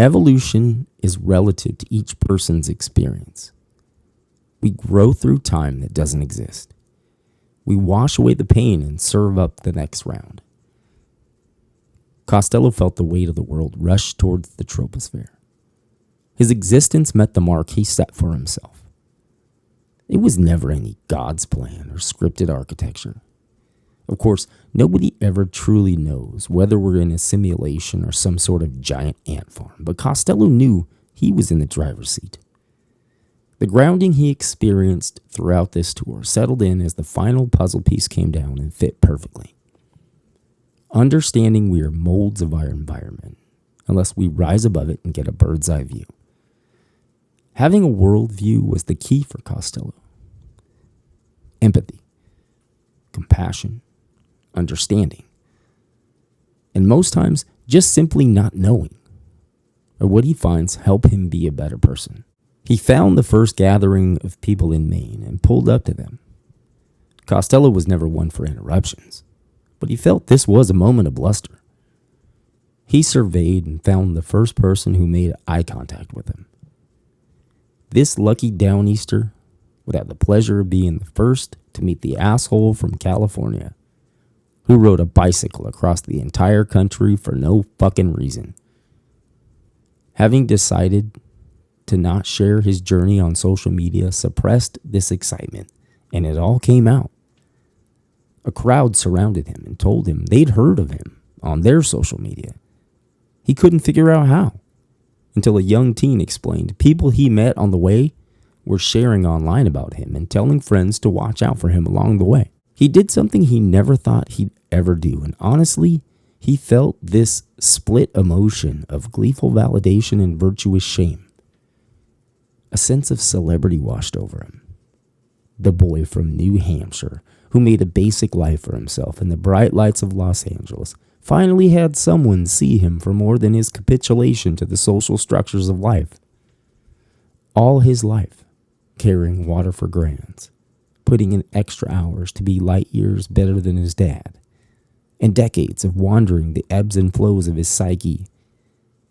Evolution is relative to each person's experience. We grow through time that doesn't exist. We wash away the pain and serve up the next round. Costello felt the weight of the world rush towards the troposphere. His existence met the mark he set for himself. It was never any God's plan or scripted architecture. Of course, nobody ever truly knows whether we're in a simulation or some sort of giant ant farm, but Costello knew he was in the driver's seat. The grounding he experienced throughout this tour settled in as the final puzzle piece came down and fit perfectly. Understanding we are molds of our environment, unless we rise above it and get a bird's eye view. Having a worldview was the key for Costello. Empathy, compassion, understanding, and most times just simply not knowing are what he finds help him be a better person. He found the first gathering of people in Maine and pulled up to them. Costello was never one for interruptions, but he felt this was a moment of bluster. He surveyed and found the first person who made eye contact with him. This lucky Downeaster would have the pleasure of being the first to meet the asshole from California who rode a bicycle across the entire country for no fucking reason. Having decided to not share his journey on social media suppressed this excitement, and it all came out. A crowd surrounded him and told him they'd heard of him on their social media. He couldn't figure out how, until a young teen explained people he met on the way were sharing online about him and telling friends to watch out for him along the way. He did something he never thought he'd ever do, and honestly, he felt this split emotion of gleeful validation and virtuous shame. A sense of celebrity washed over him. The boy from New Hampshire, who made a basic life for himself in the bright lights of Los Angeles, finally had someone see him for more than his capitulation to the social structures of life. All his life, carrying water for grands, putting in extra hours to be light years better than his dad, and decades of wandering the ebbs and flows of his psyche,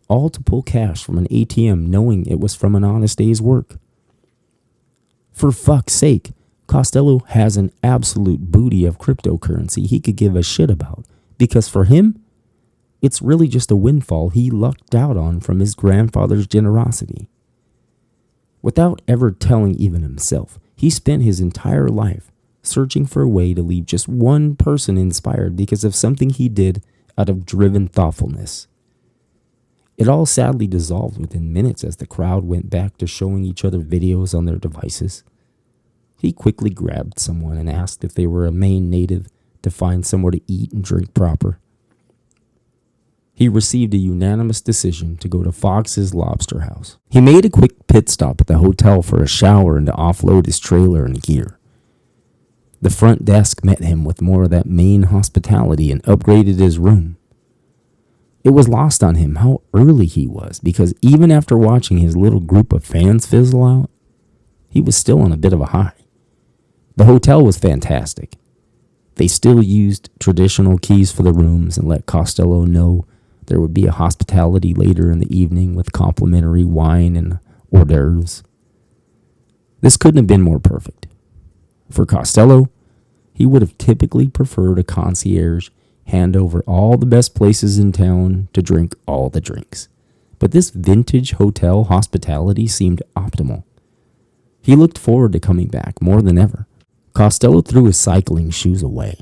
all to pull cash from an ATM knowing it was from an honest day's work. For fuck's sake, Costello has an absolute booty of cryptocurrency he could give a shit about, because for him, it's really just a windfall he lucked out on from his grandfather's generosity. Without ever telling even himself, he spent his entire life searching for a way to leave just one person inspired because of something he did out of driven thoughtfulness. It all sadly dissolved within minutes as the crowd went back to showing each other videos on their devices. He quickly grabbed someone and asked if they were a Maine native to find somewhere to eat and drink proper. He received a unanimous decision to go to Fox's Lobster House. He made a quick pit stop at the hotel for a shower and to offload his trailer and gear. The front desk met him with more of that Maine hospitality and upgraded his room. It was lost on him how early he was, because even after watching his little group of fans fizzle out, he was still on a bit of a high. The hotel was fantastic. They still used traditional keys for the rooms and let Costello know there would be a hospitality later in the evening with complimentary wine and hors d'oeuvres. This couldn't have been more perfect. For Costello, he would have typically preferred a concierge hand over all the best places in town to drink all the drinks. But this vintage hotel hospitality seemed optimal. He looked forward to coming back more than ever. Costello threw his cycling shoes away.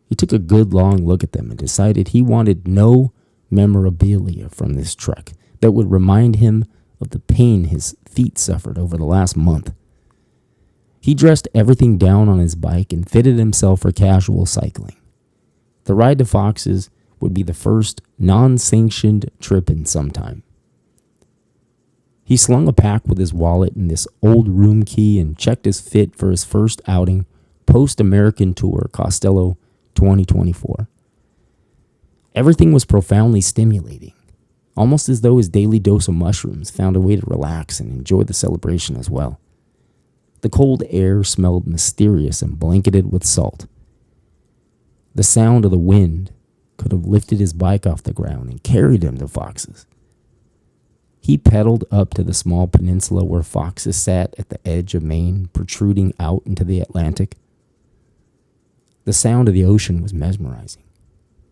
He took a good long look at them and decided he wanted no memorabilia from this trek that would remind him of the pain his feet suffered over the last month. He dressed everything down on his bike and fitted himself for casual cycling. The ride to Fox's would be the first non-sanctioned trip in some time. He slung a pack with his wallet and this old room key and checked his fit for his first outing post-American Tour Costello 2024. Everything was profoundly stimulating, almost as though his daily dose of mushrooms found a way to relax and enjoy the celebration as well. The cold air smelled mysterious and blanketed with salt. The sound of the wind could have lifted his bike off the ground and carried him to Fox's. He pedaled up to the small peninsula where foxes sat at the edge of Maine, protruding out into the Atlantic. The sound of the ocean was mesmerizing.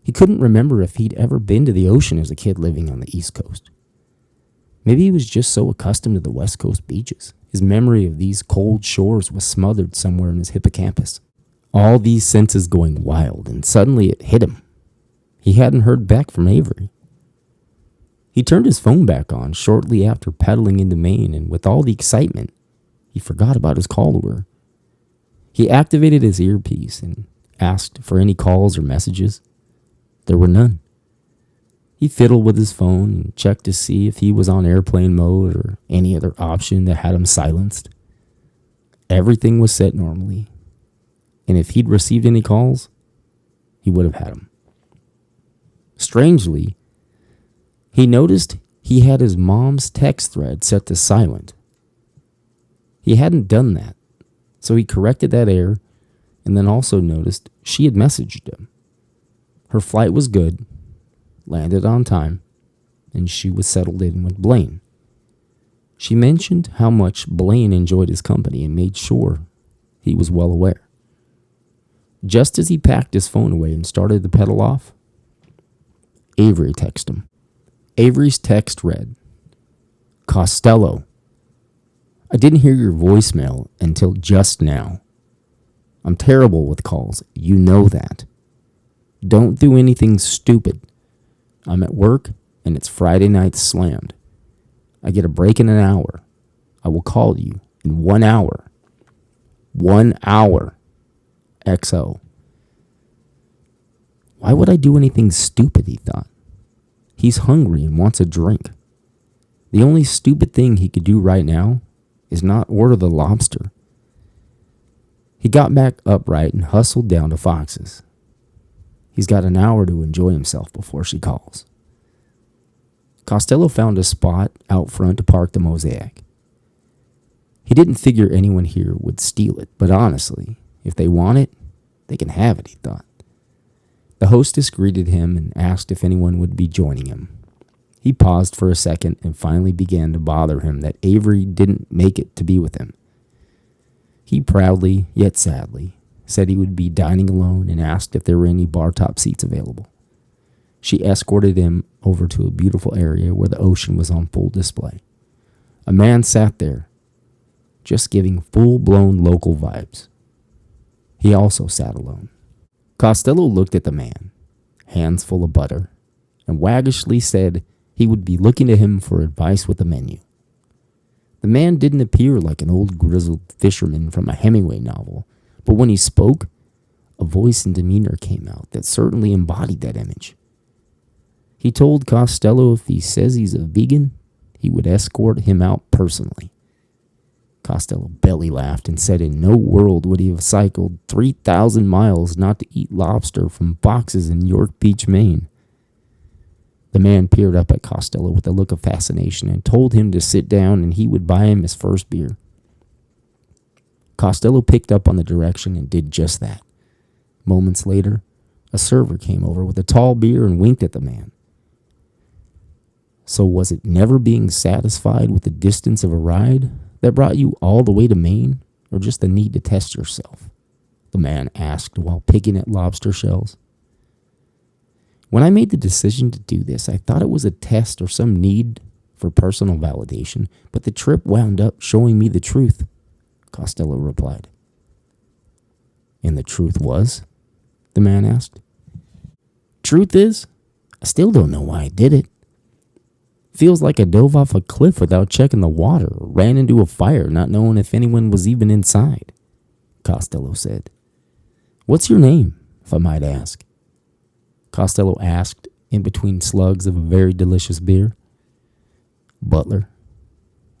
He couldn't remember if he'd ever been to the ocean as a kid living on the East Coast. Maybe he was just so accustomed to the West Coast beaches. His memory of these cold shores was smothered somewhere in his hippocampus. All these senses going wild, and suddenly it hit him. He hadn't heard back from Avery. He turned his phone back on shortly after pedaling into Maine, and with all the excitement, he forgot about his call to her. He activated his earpiece and asked for any calls or messages. There were none. He fiddled with his phone and checked to see if he was on airplane mode or any other option that had him silenced. Everything was set normally, and if he'd received any calls, he would have had them. Strangely, he noticed he had his mom's text thread set to silent. He hadn't done that, so he corrected that error and then also noticed she had messaged him. Her flight was good, landed on time, and she was settled in with Blaine. She mentioned how much Blaine enjoyed his company and made sure he was well aware. Just as he packed his phone away and started to pedal off, Avery texted him. Avery's text read, "Costello, I didn't hear your voicemail until just now. I'm terrible with calls. You know that. Don't do anything stupid. I'm at work and it's Friday night slammed. I get a break in an hour. I will call you in 1 hour. 1 hour. XO." Why would I do anything stupid, he thought. He's hungry and wants a drink. The only stupid thing he could do right now is not order the lobster. He got back upright and hustled down to Fox's. He's got an hour to enjoy himself before she calls. Costello found a spot out front to park the Mosaic. He didn't figure anyone here would steal it, but honestly, if they want it, they can have it, he thought. The hostess greeted him and asked if anyone would be joining him. He paused for a second and finally began to bother him that Avery didn't make it to be with him. He proudly, yet sadly, said he would be dining alone and asked if there were any bar-top seats available. She escorted him over to a beautiful area where the ocean was on full display. A man sat there, just giving full-blown local vibes. He also sat alone. Costello looked at the man, hands full of butter, and waggishly said he would be looking to him for advice with the menu. The man didn't appear like an old grizzled fisherman from a Hemingway novel, but when he spoke, a voice and demeanor came out that certainly embodied that image. He told Costello if he says he's a vegan, he would escort him out personally. Costello belly laughed and said in no world would he have cycled 3,000 miles not to eat lobster from Fox's in York Beach, Maine. The man peered up at Costello with a look of fascination and told him to sit down and he would buy him his first beer. Costello picked up on the direction and did just that. Moments later, a server came over with a tall beer and winked at the man. So was it never being satisfied with the distance of a ride that brought you all the way to Maine, or just the need to test yourself? The man asked while picking at lobster shells. When I made the decision to do this, I thought it was a test or some need for personal validation, but the trip wound up showing me the truth, Costello replied. And the truth was? The man asked. Truth is, I still don't know why I did it. Feels like I dove off a cliff without checking the water or ran into a fire not knowing if anyone was even inside, Costello said. What's your name, if I might ask? Costello asked in between slugs of a very delicious beer. Butler.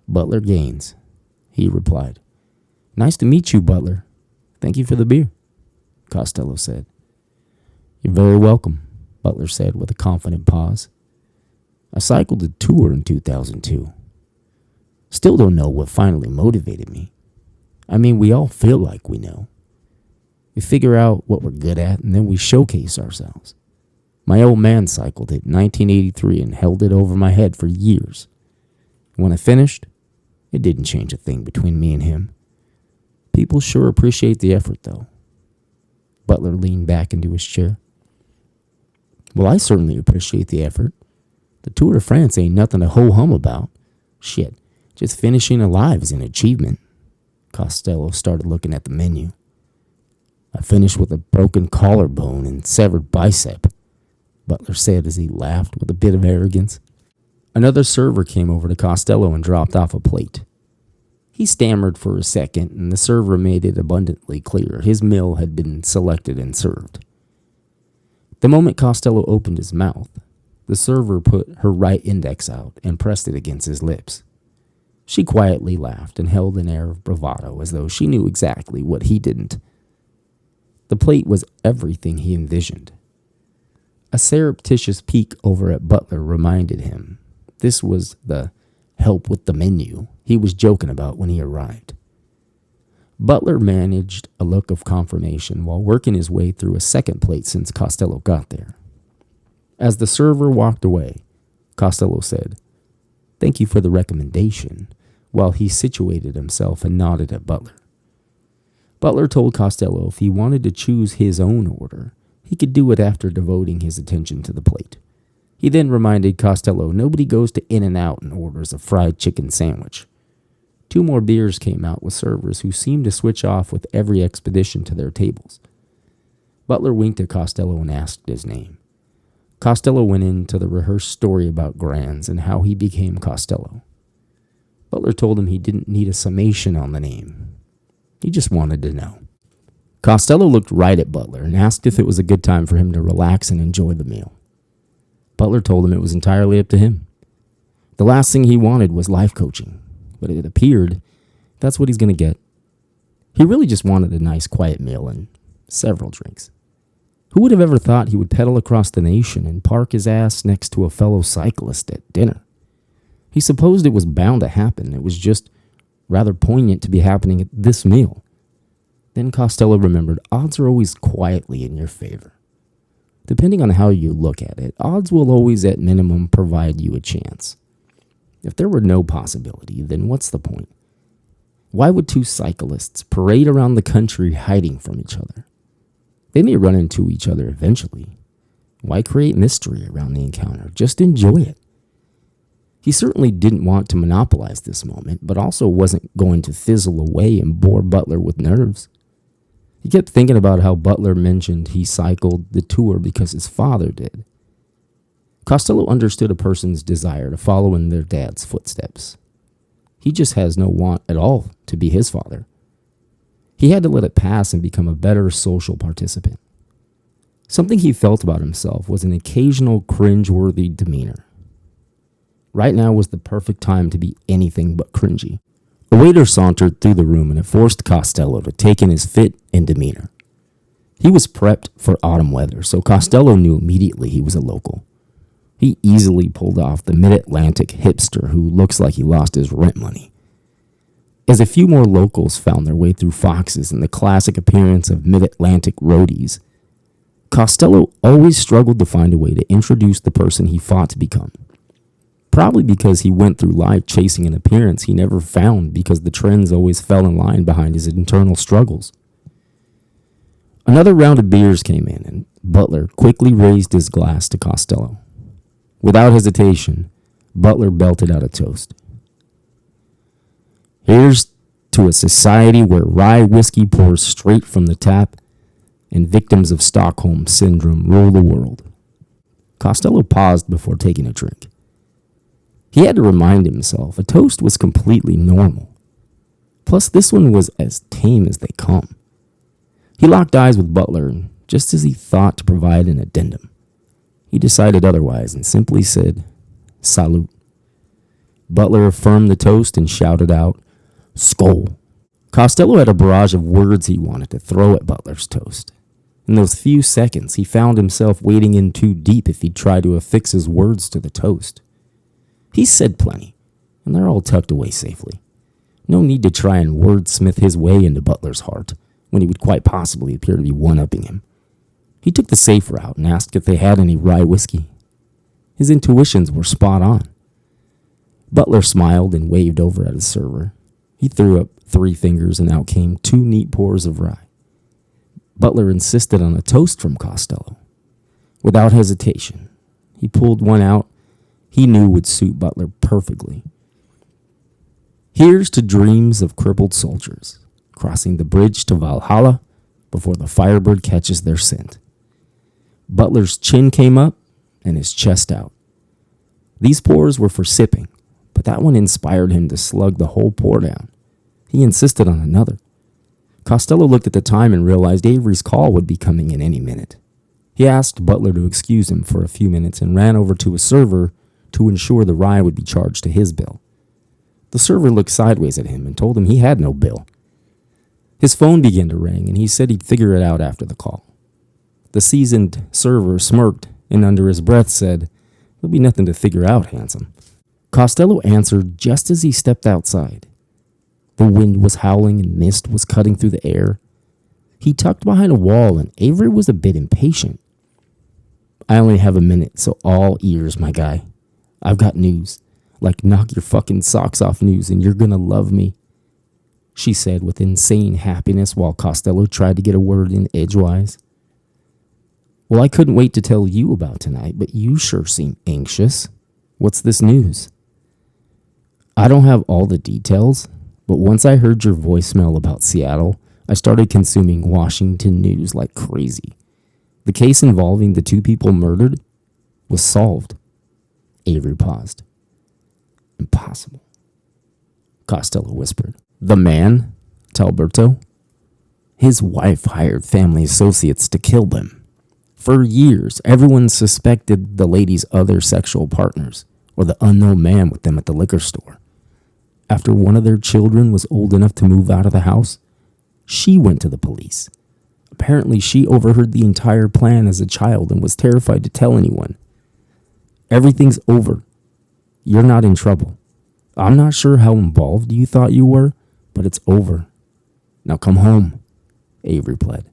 Butler Gaines, he replied. Nice to meet you, Butler. Thank you for the beer, Costello said. You're very welcome, Butler said with a confident pause. I cycled a tour in 2002. Still don't know what finally motivated me. I mean, we all feel like we know. We figure out what we're good at and then we showcase ourselves. My old man cycled it in 1983 and held it over my head for years. When I finished, it didn't change a thing between me and him. People sure appreciate the effort, though. Butler leaned back into his chair. Well, I certainly appreciate the effort. The Tour de France ain't nothing to ho-hum about. Shit, just finishing alive is an achievement. Costello started looking at the menu. I finished with a broken collarbone and severed bicep, Butler said as he laughed with a bit of arrogance. Another server came over to Costello and dropped off a plate. He stammered for a second, and the server made it abundantly clear his meal had been selected and served. The moment Costello opened his mouth, the server put her right index out and pressed it against his lips. She quietly laughed and held an air of bravado as though she knew exactly what he didn't. The plate was everything he envisioned. A surreptitious peek over at Butler reminded him this was the help with the menu he was joking about when he arrived. Butler managed a look of confirmation while working his way through a second plate since Costello got there. As the server walked away, Costello said, "Thank you for the recommendation," while he situated himself and nodded at Butler. Butler told Costello if he wanted to choose his own order, he could do it after devoting his attention to the plate. He then reminded Costello nobody goes to In-N-Out and orders a fried chicken sandwich. 2 more beers came out with servers who seemed to switch off with every expedition to their tables. Butler winked at Costello and asked his name. Costello went into the rehearsed story about Grands and how he became Costello. Butler told him he didn't need a summation on the name. He just wanted to know. Costello looked right at Butler and asked if it was a good time for him to relax and enjoy the meal. Butler told him it was entirely up to him. The last thing he wanted was life coaching, but it appeared that's what he's going to get. He really just wanted a nice quiet meal and several drinks. Who would have ever thought he would pedal across the nation and park his ass next to a fellow cyclist at dinner? He supposed it was bound to happen. It was just rather poignant to be happening at this meal. Then Costello remembered odds are always quietly in your favor. Depending on how you look at it, odds will always at minimum provide you a chance. If there were no possibility, then what's the point? Why would 2 cyclists parade around the country hiding from each other? They may run into each other eventually. Why create mystery around the encounter? Just enjoy it. He certainly didn't want to monopolize this moment, but also wasn't going to fizzle away and bore Butler with nerves. He kept thinking about how Butler mentioned he cycled the tour because his father did. Costello understood a person's desire to follow in their dad's footsteps. He just has no want at all to be his father. He had to let it pass and become a better social participant. Something he felt about himself was an occasional cringe-worthy demeanor. Right now was the perfect time to be anything but cringy. A waiter sauntered through the room and it forced Costello to take in his fit and demeanor. He was prepped for autumn weather, so Costello knew immediately he was a local. He easily pulled off the mid-Atlantic hipster who looks like he lost his rent money. As a few more locals found their way through Foxes and the classic appearance of mid-Atlantic roadies, Costello always struggled to find a way to introduce the person he fought to become. Probably because he went through life chasing an appearance he never found because the trends always fell in line behind his internal struggles. Another round of beers came in, and Butler quickly raised his glass to Costello. Without hesitation, Butler belted out a toast. Here's to a society where rye whiskey pours straight from the tap and victims of Stockholm Syndrome rule the world. Costello paused before taking a drink. He had to remind himself a toast was completely normal. Plus, this one was as tame as they come. He locked eyes with Butler, and just as he thought to provide an addendum, he decided otherwise and simply said, "Salute." Butler affirmed the toast and shouted out, "Skål." Costello had a barrage of words he wanted to throw at Butler's toast. In those few seconds, he found himself wading in too deep if he tried to affix his words to the toast. He said plenty, and they're all tucked away safely. No need to try and wordsmith his way into Butler's heart, when he would quite possibly appear to be one-upping him. He took the safe route and asked if they had any rye whiskey. His intuitions were spot on. Butler smiled and waved over at his server. He threw up 3 fingers and out came 2 neat pours of rye. Butler insisted on a toast from Costello. Without hesitation, he pulled one out he knew would suit Butler perfectly. Here's to dreams of crippled soldiers, crossing the bridge to Valhalla before the Firebird catches their scent. Butler's chin came up and his chest out. These pours were for sipping, but that one inspired him to slug the whole pour down. He insisted on another. Costello looked at the time and realized Avery's call would be coming in any minute. He asked Butler to excuse him for a few minutes and ran over to a server to ensure the rye would be charged to his bill. The server looked sideways at him and told him he had no bill. His phone began to ring and he said he'd figure it out after the call. The seasoned server smirked and under his breath said, "There'll be nothing to figure out, handsome." Costello answered just as he stepped outside. The wind was howling and mist was cutting through the air. He tucked behind a wall and Avery was a bit impatient. "I only have a minute, so all ears, my guy. I've got news. Like knock your fucking socks off news and you're gonna love me," she said with insane happiness while Costello tried to get a word in edgewise. "Well, I couldn't wait to tell you about tonight, but you sure seem anxious. What's this news?" "I don't have all the details, but once I heard your voicemail about Seattle, I started consuming Washington news like crazy. The case involving the 2 people murdered was solved." Avery paused. "Impossible," Costello whispered. "The man, Talberto, his wife hired family associates to kill them. For years, everyone suspected the lady's other sexual partners or the unknown man with them at the liquor store. After one of their children was old enough to move out of the house, she went to the police. Apparently, she overheard the entire plan as a child and was terrified to tell anyone. Everything's over. You're not in trouble. I'm not sure how involved you thought you were, but it's over. Now come home," Avery pled.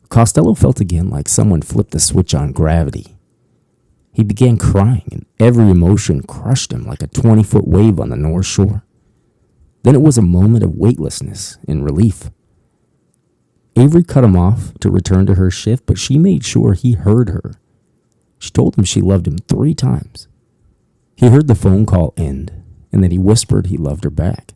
Costello felt again like someone flipped the switch on gravity. He began crying, and every emotion crushed him like a 20-foot wave on the North Shore. Then it was a moment of weightlessness and relief. Avery cut him off to return to her shift, but she made sure he heard her. She told him she loved him 3 times. He heard the phone call end, and then he whispered he loved her back.